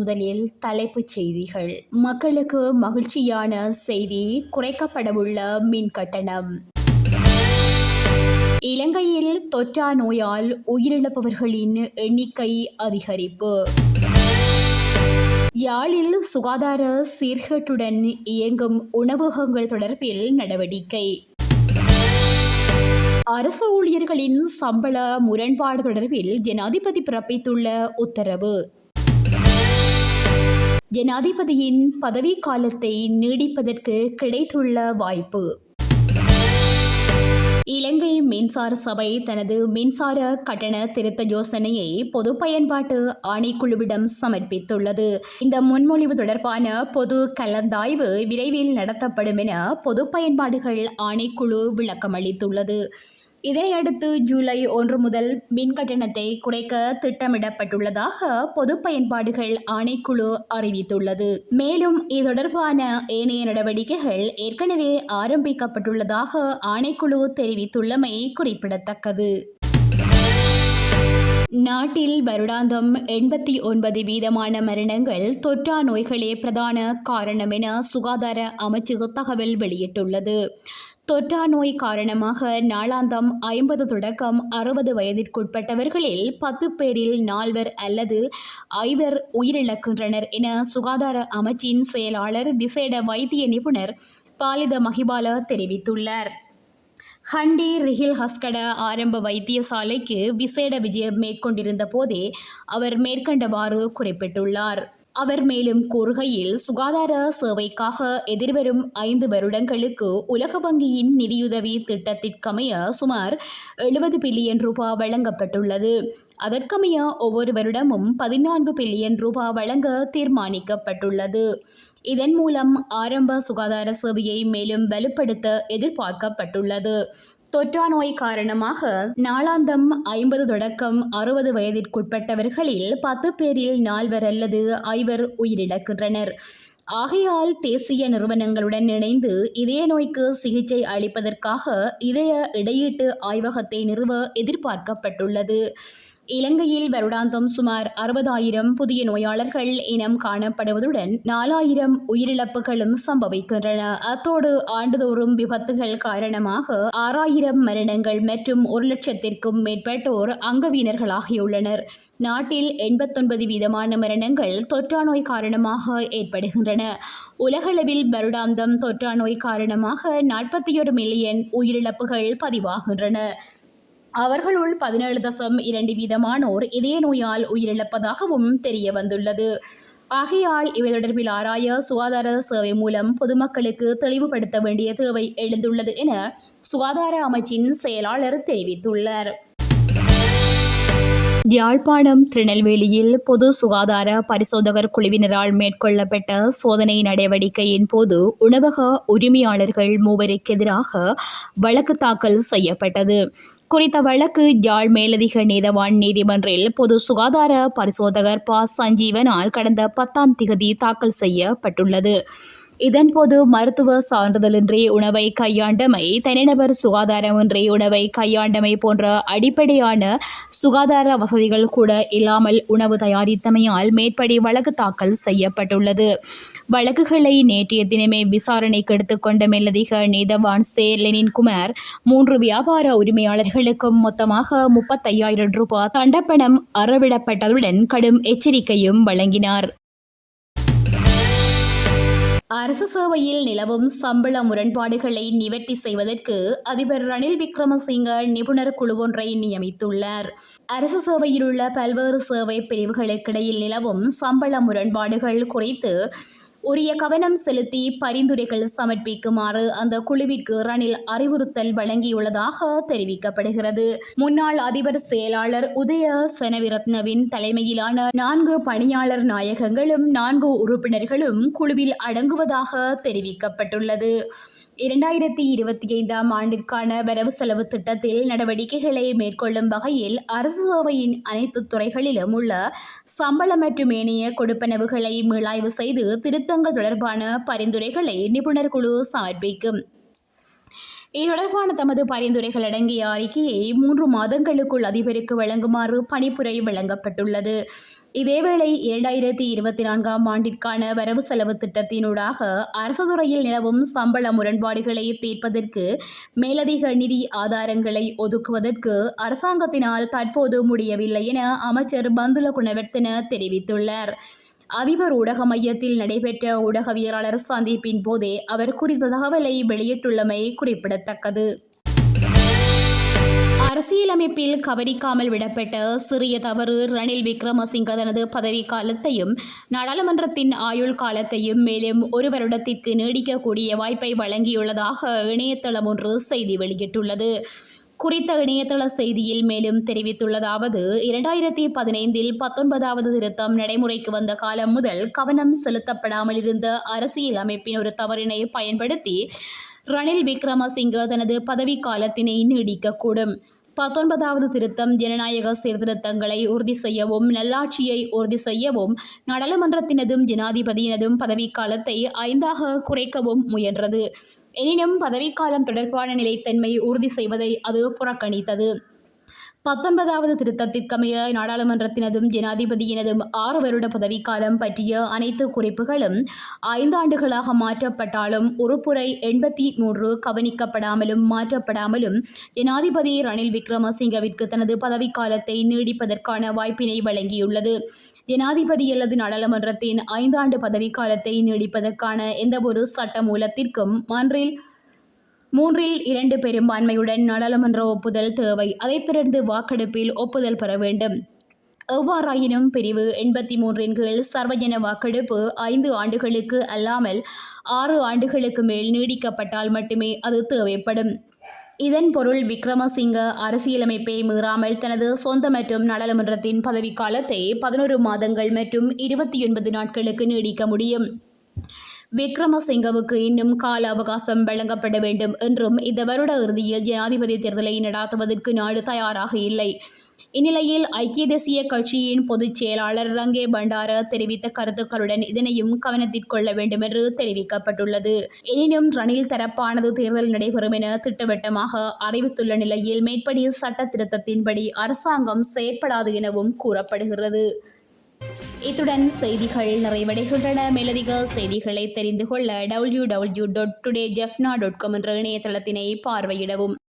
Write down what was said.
முதலில் தலைப்புச் செய்திகள். மக்களுக்கு மகிழ்ச்சியான செய்தி, குறைக்கப்படவுள்ள மின் கட்டணம். இலங்கையில் தொற்றா நோயால் உயிரிழப்பவர்களின் எண்ணிக்கை அதிகரிப்பு. யாழில் சுகாதார சீர்கேட்டுடன் இயங்கும் உணவகங்கள் தொடர்பில் நடவடிக்கை. அரசு ஊழியர்களின் சம்பள முரண்பாடு தொடர்பில் ஜனாதிபதி பிறப்பித்துள்ள உத்தரவு. ஜனாதிபதியின் பதவிக்காலத்தை நீடிப்பதற்கு கிடைத்துள்ள வாய்ப்பு. இலங்கை மின்சார சபை தனது மின்சார கட்டண திருத்த யோசனையை பொது பயன்பாட்டு ஆணைக்குழுவிடம் சமர்ப்பித்துள்ளது. இந்த முன்மொழிவு தொடர்பான பொது கலந்தாய்வு விரைவில் நடத்தப்படும் என பொது பயன்பாடுகள் ஆணைக்குழு விளக்கமளித்துள்ளது. இதனையடுத்து ஜூலை 1 முதல் மின் கட்டணத்தை குறைக்க திட்டமிடப்பட்டுள்ளதாக பொது பயன்பாடுகள் ஆணைக்குழு அறிவித்துள்ளது. மேலும் இது தொடர்பான ஏனைய நடவடிக்கைகள் ஏற்கனவே ஆரம்பிக்கப்பட்டுள்ளதாக ஆணைக்குழு தெரிவித்துள்ளமை குறிப்பிடத்தக்கது. நாட்டில் வருடாந்தம் 89% மரணங்கள் தொற்றா நோய்களே பிரதான காரணம் என சுகாதார அமைச்சு தகவல் வெளியிட்டுள்ளது. தொற்றா நோய் காரணமாக நாளாந்தம் 50 தொடக்கம் 60 வயதிற்குட்பட்டவர்களில் 10 பேரில் 4 அல்லது 5 உயிரிழக்கின்றனர் என சுகாதார அமைச்சின் செயலாளர் விசேட வைத்திய நிபுணர் பாலித மகிபால தெரிவித்துள்ளார். ஹண்டி ரிஹில் ஹஸ்கட ஆரம்ப வைத்தியசாலைக்கு விசேட விஜயம் மேற்கொண்டிருந்த போதே அவர் மேற்கண்டவாறு குறிப்பிட்டுள்ளார். அவர் மேலும் கூறுகையில், சுகாதார சேவைக்காக எதிர்வரும் 5 வருடங்களுக்கு உலக வங்கியின் நிதியுதவி திட்டத்திற்கமைய சுமார் 70 பில்லியன் ரூபாய் வழங்கப்பட்டுள்ளது. அதற்கமைய ஒவ்வொரு வருடமும் 14 பில்லியன் ரூபாய் வழங்க தீர்மானிக்கப்பட்டுள்ளது. இதன் மூலம் ஆரம்ப சுகாதார சேவையை மேலும் வலுப்படுத்த எதிர்பார்க்கப்பட்டுள்ளது. தொற்றா நோய் காரணமாக நாளாந்தம் 50 தொடக்கம் 60 வயதிற்குட்பட்டவர்களில் 10 பேரில் 4 அல்லது 5 உயிரிழக்கின்றனர். ஆகையால் தேசிய நிறுவனங்களுடன் இணைந்து இதய நோய்க்கு சிகிச்சை அளிப்பதற்காக இதய இடையீட்டு ஆய்வகத்தை நிறுவ எதிர்பார்க்கப்பட்டுள்ளது. இலங்கையில் வருடாந்தம் சுமார் 60,000 புதிய நோயாளர்கள் இனம் காணப்படுவதுடன் 4,000 உயிரிழப்புகளும் சம்பவிக்கின்றன. அத்தோடு ஆண்டுதோறும் விபத்துகள் காரணமாக 6,000 மரணங்கள் மற்றும் 1,00,000க்கும் மேற்பட்டோர் அங்கவீனர்களாகியுள்ளனர். நாட்டில் 89% மரணங்கள் தொற்றா நோய் காரணமாக ஏற்படுகின்றன. உலகளவில் வருடாந்தம் தொற்றா நோய் காரணமாக 41 மில்லியன் உயிரிழப்புகள் பதிவாகின்றன. அவர்களுள் 17.2% இதய நோயால் உயிரிழப்பதாகவும் தெரிய வந்துள்ளது. ஆகையால் இவை தொடர்பில் ஆராய சுகாதார சேவை மூலம் பொதுமக்களுக்கு தெளிவுபடுத்த வேண்டிய தேவை எழுந்துள்ளது என சுகாதார அமைச்சின் செயலாளர் தெரிவித்துள்ளார். யாழ்ப்பாணம் திருநெல்வேலியில் பொது சுகாதார பரிசோதகர் குழுவினரால் மேற்கொள்ளப்பட்ட சோதனை நடவடிக்கையின் போது உணவக உரிமையாளர்கள் 3 எதிராக வழக்கு தாக்கல் செய்யப்பட்டது. குறித்த வழக்கு யாழ் மேலதிக நீதவான் நீதிமன்றில் பொது சுகாதார பரிசோதகர் ப. சஞ்சீவனால் கடந்த 10ஆம் திகதி தாக்கல் செய்யப்பட்டுள்ளது. இதன்போது மருத்துவ சான்றிதழின்றி உணவை கையாண்டமை, தனிநபர் சுகாதாரமின்றி உணவை கையாண்டமை போன்ற அடிப்படையான சுகாதார வசதிகள் கூட இல்லாமல் உணவு தயாரித்தமையால் மேற்படி வழக்கு தாக்கல் செய்யப்பட்டுள்ளது. வழக்குகளை நேற்றைய தினமே விசாரணைக்கு எடுத்துக்கொண்ட மேலதிக நீதவான் சே. லெனின்குமார் 3 வியாபார உரிமையாளர்களுக்கும் மொத்தமாக 35,000 ரூபாய் தண்டப்பணம் அறவிடப்பட்டதுடன் கடும் எச்சரிக்கையும் வழங்கினார். அரசு சேவையில் நிலவும் சம்பள முரண்பாடுகளை நிவர்த்தி செய்வதற்கு அதிபர் ரணில் விக்ரமசிங்க நிபுணர் குழுவொன்றை நியமித்துள்ளார். அரசு சேவையில் உள்ள பல்வேறு சேவை பிரிவுகளுக்கிடையில் நிலவும் சம்பள முரண்பாடுகள் குறித்து உரிய கவனம் செலுத்தி பரிந்துரைகள் சமர்ப்பிக்குமாறு அந்த குழுவிற்கு ரணில் அறிவுறுத்தல் வழங்கியுள்ளதாக தெரிவிக்கப்படுகிறது. முன்னாள் அதிபர் செயலாளர் உதய செனவிரத்னவின் தலைமையிலான 4 பணியாளர் நாயகங்களும் 4 உறுப்பினர்களும் குழுவில் அடங்குவதாக தெரிவிக்கப்பட்டுள்ளது. 2025ஆம் ஆண்டிற்கான வரவு செலவு திட்டத்தில் நடவடிக்கைகளை மேற்கொள்ளும் வகையில் அரசு சேவையின் அனைத்து துறைகளிலும் உள்ள சம்பளம் மற்றும் ஏனைய கொடுப்பனவுகளை மீளாய்வு செய்து திருத்தங்கள் தொடர்பான பரிந்துரைகளை நிபுணர் குழு சமர்ப்பிக்கும். இது தொடர்பான தமது பரிந்துரைகள் அடங்கிய அறிக்கையை 3 மாதங்களுக்குள் அதிபருக்கு வழங்குமாறு பணிப்புரை வழங்கப்பட்டுள்ளது. இதேவேளை 2024ஆம் ஆண்டிற்கான வரவு செலவு திட்டத்தினூடாக அரசு துறையில் நிலவும் சம்பள முரண்பாடுகளை தீர்ப்பதற்கு மேலதிக நிதி ஆதாரங்களை ஒதுக்குவதற்கு அரசாங்கத்தினால் தற்போது முடியவில்லை என அமைச்சர் பந்துல குணவர்த்தன தெரிவித்துள்ளார். அதிபர் ஊடக மையத்தில் நடைபெற்ற ஊடகவியலாளர் சந்திப்பின் போதே அவர் குறித்த தகவலை வெளியிட்டுள்ளமை குறிப்பிடத்தக்கது. அரசியலமைப்பில் கவனிக்காமல் விடப்பட்ட சிறிய தவறு ரணில் விக்ரமசிங்க தனது பதவி காலத்தையும் நாடாளுமன்றத்தின் ஆயுள் காலத்தையும் மேலும் 1 வருடத்திற்கு நீடிக்கக்கூடிய வாய்ப்பை வழங்கியுள்ளதாக இணையதளம் ஒன்று செய்தி வெளியிட்டுள்ளது. குறித்த இணையதள செய்தியில் மேலும் தெரிவித்துள்ளதாவது, 2015இல் 19வது திருத்தம் நடைமுறைக்கு வந்த காலம் முதல் கவனம் செலுத்தப்படாமல் இருந்த அரசியல் அமைப்பின் ஒரு தவறினை பயன்படுத்தி ரணில் விக்ரமசிங்க தனது பதவி காலத்தினை நீடிக்கக்கூடும். 19வது திருத்தம் ஜனநாயக சீர்திருத்தங்களை உறுதி செய்யவும் நல்லாட்சியை உறுதி செய்யவும் நாடாளுமன்றத்தினதும் ஜனாதிபதியினதும் பதவிக்காலத்தை 5ஆக குறைக்கவும் முயன்றது. எனினும் பதவிக்காலம் தொடர்பான நிலைத்தன்மை உறுதி செய்வதை அது புறக்கணித்தது. 19வது திருத்தத்திற்கமைய நாடாளுமன்றத்தினதும் ஜனாதிபதியினதும் 6 வருட பதவிக்காலம் பற்றிய அனைத்து குறிப்புகளும் 5 ஆண்டுகளாக மாற்றப்பட்டாலும் உறுப்புரை 83 கவனிக்கப்படாமலும் மாற்றப்படாமலும் ஜனாதிபதி ரணில் விக்ரமசிங்கவிற்கு தனது பதவிக்காலத்தை நீடிப்பதற்கான வாய்ப்பினை வழங்கியுள்ளது. ஜனாதிபதி அல்லது நாடாளுமன்றத்தின் 5 ஆண்டு பதவிக்காலத்தை நீடிப்பதற்கான எந்தவொரு சட்ட மூலத்திற்கும் மூன்றில் 2 பெரும்பான்மையுடன் நாடாளுமன்ற ஒப்புதல் தேவை. அதைத் தொடர்ந்து வாக்கெடுப்பில் ஒப்புதல் பெற வேண்டும். எவ்வாறாயினும் பிரிவு 83இன் கீழ் சர்வஜன வாக்கெடுப்பு 5 ஆண்டுகளுக்கு அல்லாமல் 6 ஆண்டுகளுக்கு மேல் நீடிக்கப்பட்டால் மட்டுமே அது தேவைப்படும். இதன் பொருள் விக்ரமசிங்க அரசியலமைப்பை மீறாமல் தனது சொந்த மற்றும் நாடாளுமன்றத்தின் பதவிக்காலத்தை 11 மாதங்கள் மற்றும் 29 நாட்களுக்கு நீடிக்க முடியும். விக்ரமசிங்கவுக்கு இன்னும் கால அவகாசம் வழங்கப்பட வேண்டும் என்றும் இந்த வருட இறுதியில் ஜனாதிபதி தேர்தலை நடாத்துவதற்கு நாடு தயாராக இல்லை. இந்நிலையில் ஐக்கிய தேசிய கட்சியின் பொதுச் செயலாளர் ரங்கே பண்டார தெரிவித்த கருத்துக்களுடன் இதனையும் கவனத்திற்கொள்ள வேண்டும் என்று தெரிவிக்கப்பட்டுள்ளது. எனினும் ரணில் தரப்பானது தேர்தல் நடைபெறும் என திட்டவட்டமாக அறிவித்துள்ள நிலையில் மேற்படி சட்ட திருத்தத்தின்படி அரசாங்கம் செயற்படாது எனவும் கூறப்படுகிறது. இத்துடன் செய்திகள் நிறைவடைகின்றன. மேலதிக செய்திகளை தெரிந்து கொள்ள www.todayjeffna.com என்ற இணையதளத்தினை பார்வையிடவும்.